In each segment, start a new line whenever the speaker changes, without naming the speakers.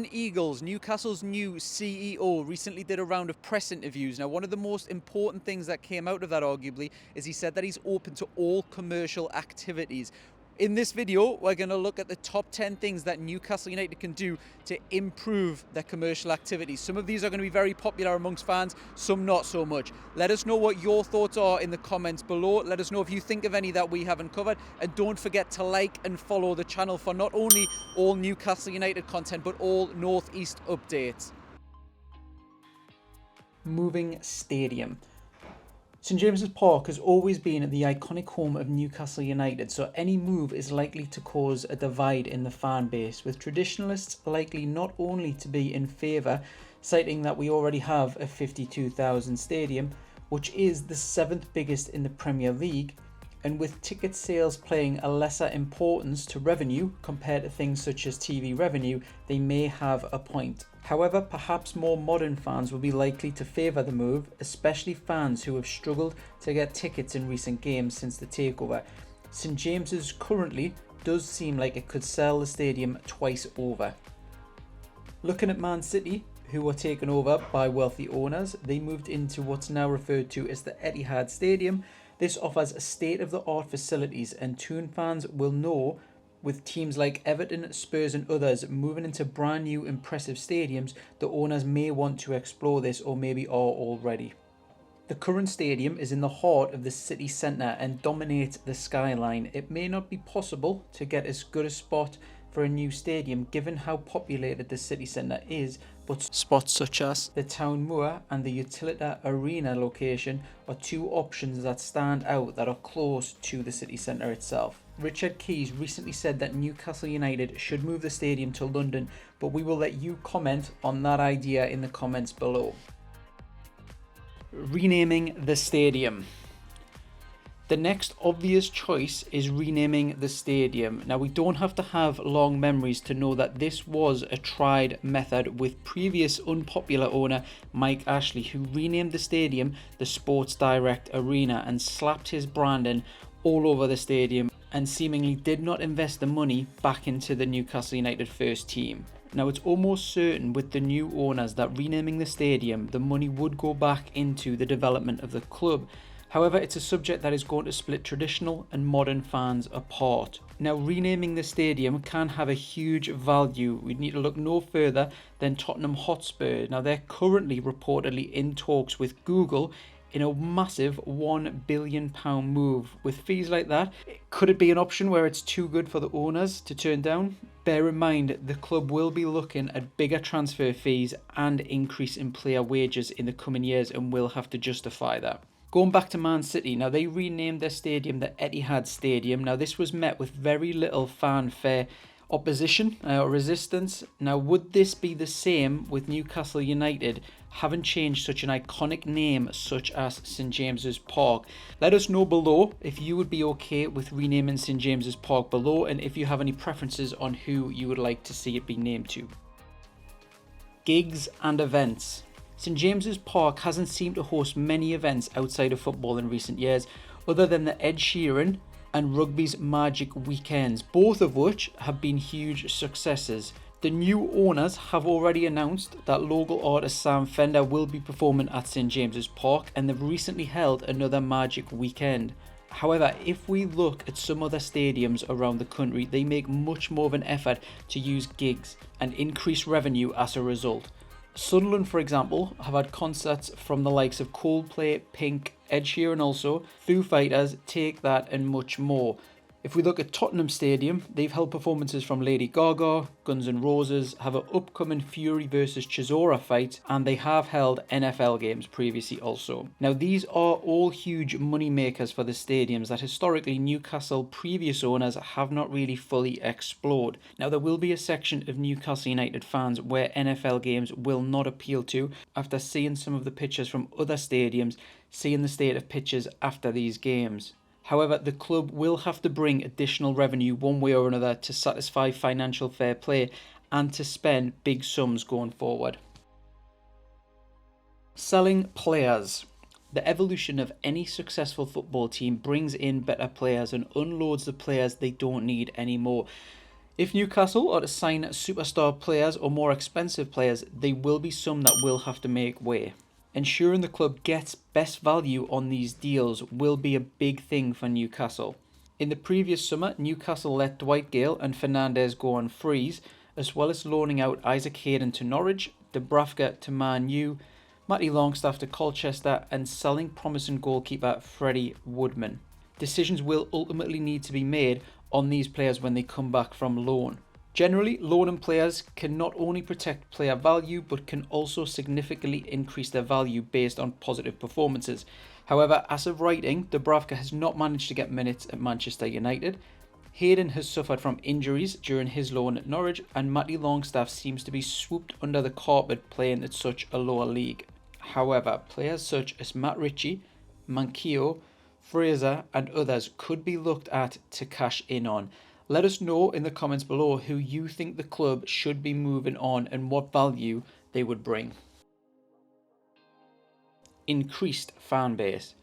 Darren Eales, Newcastle's new CEO, recently did a round of press interviews. Now, one of the most important things that came out of that, arguably, is he said that he's open to all commercial activities. In this video, we're going to look at the top 10 things that Newcastle United can do to improve their commercial activities. Some of these are going to be very popular amongst fans, some not so much. Let us know what your thoughts are in the comments below. Let us know if you think of any that we haven't covered. And don't forget to like and follow the channel for not only all Newcastle United content, but all North East updates. Moving stadium. St James's Park has always been the iconic home of Newcastle United, so any move is likely to cause a divide in the fan base, with traditionalists likely not only to be in favour, citing that we already have a 52,000 stadium, which is the 7th biggest in the Premier League, and with ticket sales playing a lesser importance to revenue compared to things such as TV revenue, they may have a point. However, perhaps more modern fans will be likely to favour the move, especially fans who have struggled to get tickets in recent games since the takeover. St James's currently does seem like it could sell the stadium twice over. Looking at Man City, who were taken over by wealthy owners, they moved into what's now referred to as the Etihad Stadium. This offers state-of-the-art facilities, and Toon fans will know, with teams like Everton, Spurs and others moving into brand new impressive stadiums, the owners may want to explore this, or maybe are already. The current stadium is in the heart of the city centre and dominates the skyline. It may not be possible to get as good a spot for a new stadium given how populated the city centre is, but spots such as the Town Moor and the Utilita Arena location are two options that stand out that are close to the city centre itself. Richard Keys recently said that Newcastle United should move the stadium to London, but we will let you comment on that idea in the comments below. Renaming the stadium. The next obvious choice is renaming the stadium. Now, we don't have to have long memories to know that this was a tried method with previous unpopular owner Mike Ashley, who renamed the stadium the Sports Direct Arena and slapped his branding all over the stadium and seemingly did not invest the money back into the Newcastle United first team. Now, it's almost certain with the new owners that renaming the stadium, the money would go back into the development of the club. However, it's a subject that is going to split traditional and modern fans apart. Now, renaming the stadium can have a huge value. We'd need to look no further than Tottenham Hotspur. Now, they're currently reportedly in talks with Google in a massive £1 billion move. With fees like that, could it be an option where it's too good for the owners to turn down? Bear in mind, the club will be looking at bigger transfer fees and increase in player wages in the coming years and will have to justify that. Going back to Man City, now they renamed their stadium the Etihad Stadium. Now this was met with very little fanfare, opposition or resistance. Now, would this be the same with Newcastle United having changed such an iconic name such as St James's Park? Let us know below if you would be okay with renaming St James's Park below, and if you have any preferences on who you would like to see it be named to. Gigs and events. St James's Park hasn't seemed to host many events outside of football in recent years, other than the Ed Sheeran and rugby's Magic Weekends, both of which have been huge successes. The new owners have already announced that local artist Sam Fender will be performing at St James's Park, and they've recently held another Magic Weekend. However, if we look at some other stadiums around the country, they make much more of an effort to use gigs and increase revenue as a result. Sunderland, for example, have had concerts from the likes of Coldplay, Pink, Ed Sheeran also, Foo Fighters, Take That and much more. If we look at Tottenham Stadium, they've held performances from Lady Gaga, Guns N' Roses, have an upcoming Fury vs Chisora fight, and they have held NFL games previously also. Now, these are all huge money makers for the stadiums that historically Newcastle previous owners have not really fully explored. Now, there will be a section of Newcastle United fans where NFL games will not appeal to after seeing some of the pictures from other stadiums, seeing the state of pitches after these games. However, the club will have to bring additional revenue one way or another to satisfy financial fair play and to spend big sums going forward. Selling players. The evolution of any successful football team brings in better players and unloads the players they don't need anymore. If Newcastle are to sign superstar players or more expensive players, there will be some that will have to make way. Ensuring the club gets best value on these deals will be a big thing for Newcastle. In the previous summer, Newcastle let Dwight Gale and Fernandes go on frees, as well as loaning out Isaac Hayden to Norwich, Dubravka to Man U, Matty Longstaff to Colchester, and selling promising goalkeeper Freddie Woodman. Decisions will ultimately need to be made on these players when they come back from loan. Generally, loaning players can not only protect player value, but can also significantly increase their value based on positive performances. However, as of writing, Dubravka has not managed to get minutes at Manchester United. Hayden has suffered from injuries during his loan at Norwich, and Matty Longstaff seems to be swooped under the carpet playing at such a lower league. However, players such as Matt Ritchie, Manquillo, Fraser and others could be looked at to cash in on. Let us know in the comments below who you think the club should be moving on and what value they would bring. Increased fan base.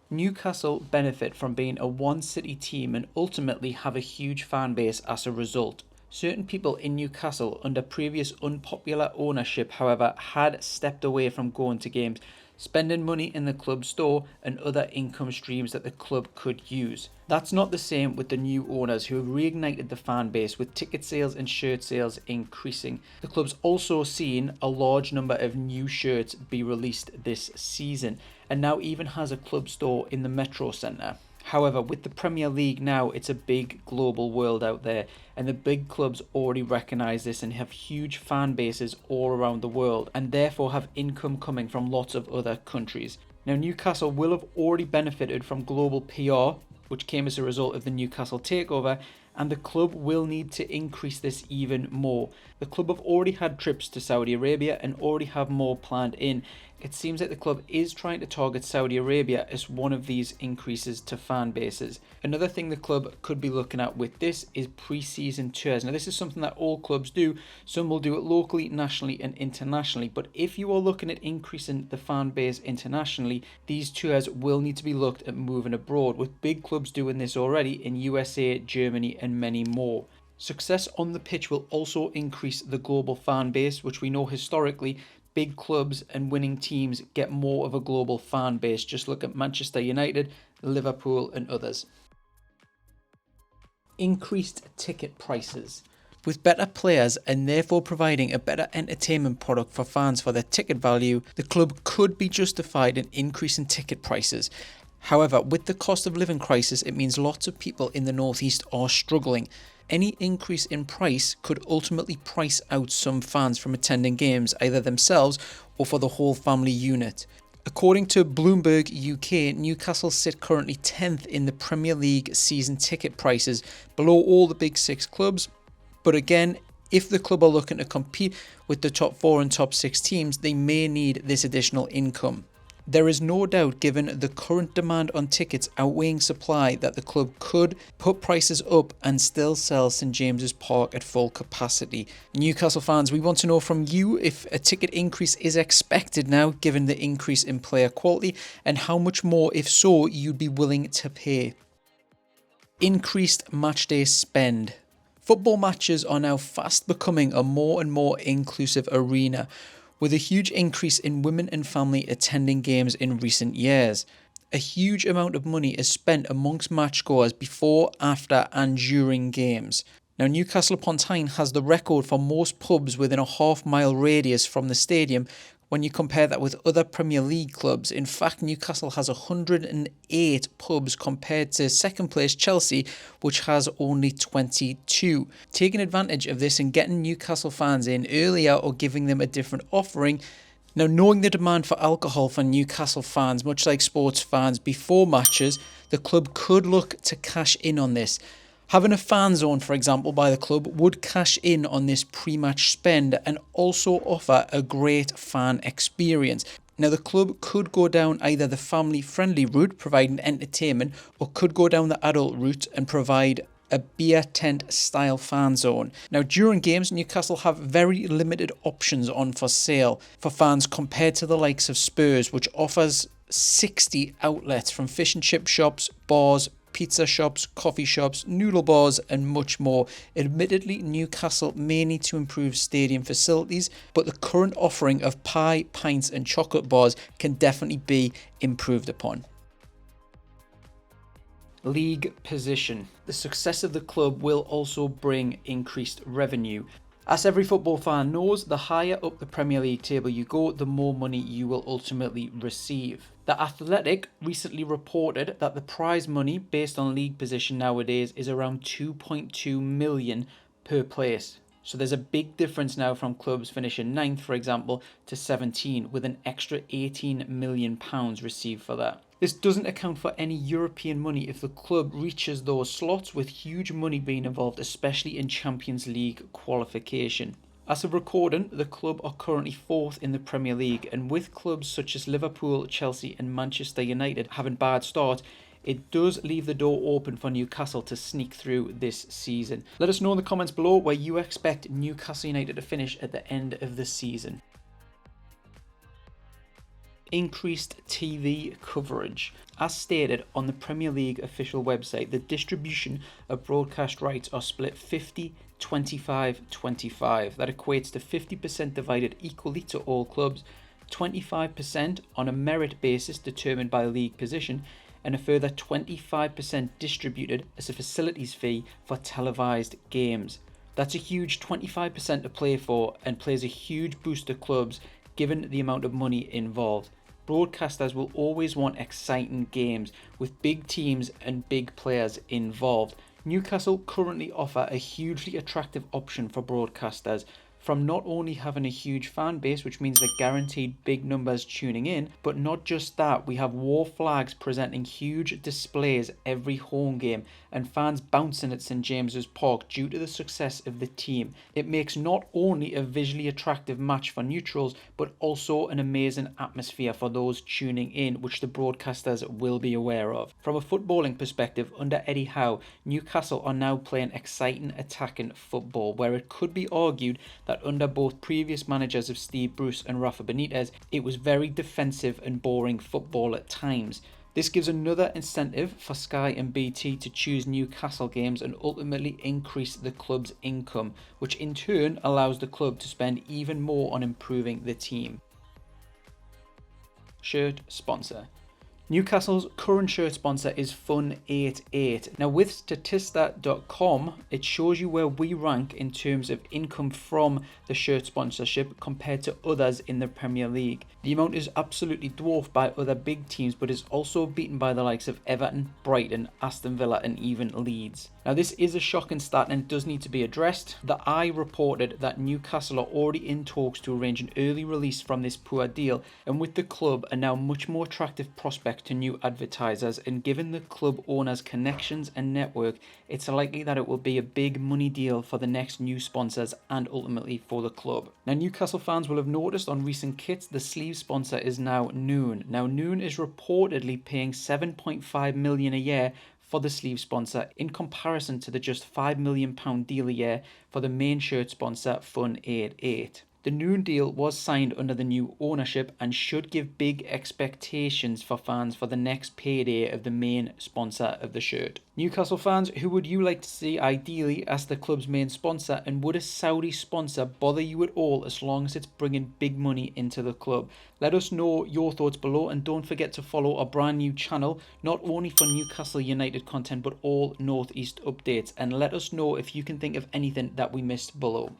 Newcastle benefit from being a one-city team and ultimately have a huge fan base as a result. Certain people in Newcastle under previous unpopular ownership, however, had stepped away from going to games, spending money in the club store and other income streams that the club could use. That's not the same with the new owners who have reignited the fan base with ticket sales and shirt sales increasing. The club's also seen a large number of new shirts be released this season and now even has a club store in the Metro Centre. However, with the Premier League now, it's a big global world out there, and the big clubs already recognise this and have huge fan bases all around the world, and therefore have income coming from lots of other countries. Now, Newcastle will have already benefited from global PR, which came as a result of the Newcastle takeover, and the club will need to increase this even more. The club have already had trips to Saudi Arabia and already have more planned in. It seems like the club is trying to target Saudi Arabia as one of these increases to fan bases. Another thing the club could be looking at with this is pre-season tours. Now, this is something that all clubs do. Some will do it locally, nationally and internationally. But if you are looking at increasing the fan base internationally, these tours will need to be looked at moving abroad, with big clubs doing this already in USA, Germany and many more. Success on the pitch will also increase the global fan base, which we know historically big clubs and winning teams get more of a global fan base. Just look at Manchester United, Liverpool and others. Increased ticket prices. With better players and therefore providing a better entertainment product for fans for their ticket value, the club could be justified in increasing ticket prices. However, with the cost of living crisis, it means lots of people in the northeast are struggling. Any increase in price could ultimately price out some fans from attending games, either themselves or for the whole family unit. According to Bloomberg UK, Newcastle sit currently 10th in the Premier League season ticket prices, below all the big six clubs. But again, if the club are looking to compete with the top 4 and top 6 teams, they may need this additional income. There is no doubt, given the current demand on tickets outweighing supply, that the club could put prices up and still sell St James's Park at full capacity. Newcastle fans, we want to know from you if a ticket increase is expected now, given the increase in player quality, and how much more, if so, you'd be willing to pay. Increased matchday spend. Football matches are now fast becoming a more and more inclusive arena, with a huge increase in women and family attending games in recent years. A huge amount of money is spent amongst matchgoers before, after and during games. Now, Newcastle upon Tyne has the record for most pubs within a half-mile radius from the stadium when you compare that with other Premier League clubs. In fact, Newcastle has 108 pubs compared to second place Chelsea, which has only 22. Taking advantage of this and getting Newcastle fans in earlier or giving them a different offering. Now, knowing the demand for alcohol for Newcastle fans, much like sports fans before matches, the club could look to cash in on this. Having a fan zone, for example, by the club would cash in on this pre-match spend and also offer a great fan experience. Now, the club could go down either the family-friendly route, providing entertainment, or could go down the adult route and provide a beer tent style fan zone. Now, during games, Newcastle have very limited options on for sale for fans compared to the likes of Spurs, which offers 60 outlets from fish and chip shops, bars, pizza shops, coffee shops, noodle bars, and much more. Admittedly, Newcastle may need to improve stadium facilities, but the current offering of pie, pints, and chocolate bars can definitely be improved upon. League position. The success of the club will also bring increased revenue. As every football fan knows, the higher up the Premier League table you go, the more money you will ultimately receive. The Athletic recently reported that the prize money based on league position nowadays is around 2.2 million per place. So there's a big difference now from clubs finishing 9th, for example, to 17, with an extra £18 million received for that. This doesn't account for any European money if the club reaches those slots, with huge money being involved, especially in Champions League qualification. As of recording, the club are currently 4th in the Premier League, and with clubs such as Liverpool, Chelsea and Manchester United having bad starts, it does leave the door open for Newcastle to sneak through this season. Let us know in the comments below where you expect Newcastle United to finish at the end of the season. Increased TV coverage. As stated on the Premier League official website, the distribution of broadcast rights are split 50-25-25. That equates to 50% divided equally to all clubs, 25% on a merit basis determined by league position, and a further 25% distributed as a facilities fee for televised games. That's a huge 25% to play for and plays a huge boost to clubs given the amount of money involved. Broadcasters will always want exciting games with big teams and big players involved. Newcastle currently offer a hugely attractive option for broadcasters, from not only having a huge fan base, which means they're guaranteed big numbers tuning in, but not just that, we have war flags presenting huge displays every home game and fans bouncing at St James's Park due to the success of the team. It makes not only a visually attractive match for neutrals, but also an amazing atmosphere for those tuning in, which the broadcasters will be aware of. From a footballing perspective, under Eddie Howe, Newcastle are now playing exciting attacking football, where it could be argued that under both previous managers of Steve Bruce and Rafa Benitez, it was very defensive and boring football at times. This gives another incentive for Sky and BT to choose Newcastle games and ultimately increase the club's income, which in turn allows the club to spend even more on improving the team. Shirt sponsor. Newcastle's current shirt sponsor is Fun88. Now with Statista.com, it shows you where we rank in terms of income from the shirt sponsorship compared to others in the Premier League. The amount is absolutely dwarfed by other big teams, but is also beaten by the likes of Everton, Brighton, Aston Villa and even Leeds. Now this is a shocking stat and it does need to be addressed. The Eye reported that Newcastle are already in talks to arrange an early release from this poor deal, and with the club a now much more attractive prospect to new advertisers, and given the club owner's connections and network, it's likely that it will be a big money deal for the next new sponsors and ultimately for the club. Now Newcastle fans will have noticed on recent kits the sleeve sponsor is now Noon. Now Noon is reportedly paying £7.5 million a year for the sleeve sponsor in comparison to the just £5 million deal a year for the main shirt sponsor Fun88. The Noon deal was signed under the new ownership and should give big expectations for fans for the next payday of the main sponsor of the shirt. Newcastle fans, who would you like to see ideally as the club's main sponsor, and would a Saudi sponsor bother you at all as long as it's bringing big money into the club? Let us know your thoughts below, and don't forget to follow our brand new channel, not only for Newcastle United content but all North East updates, and let us know if you can think of anything that we missed below.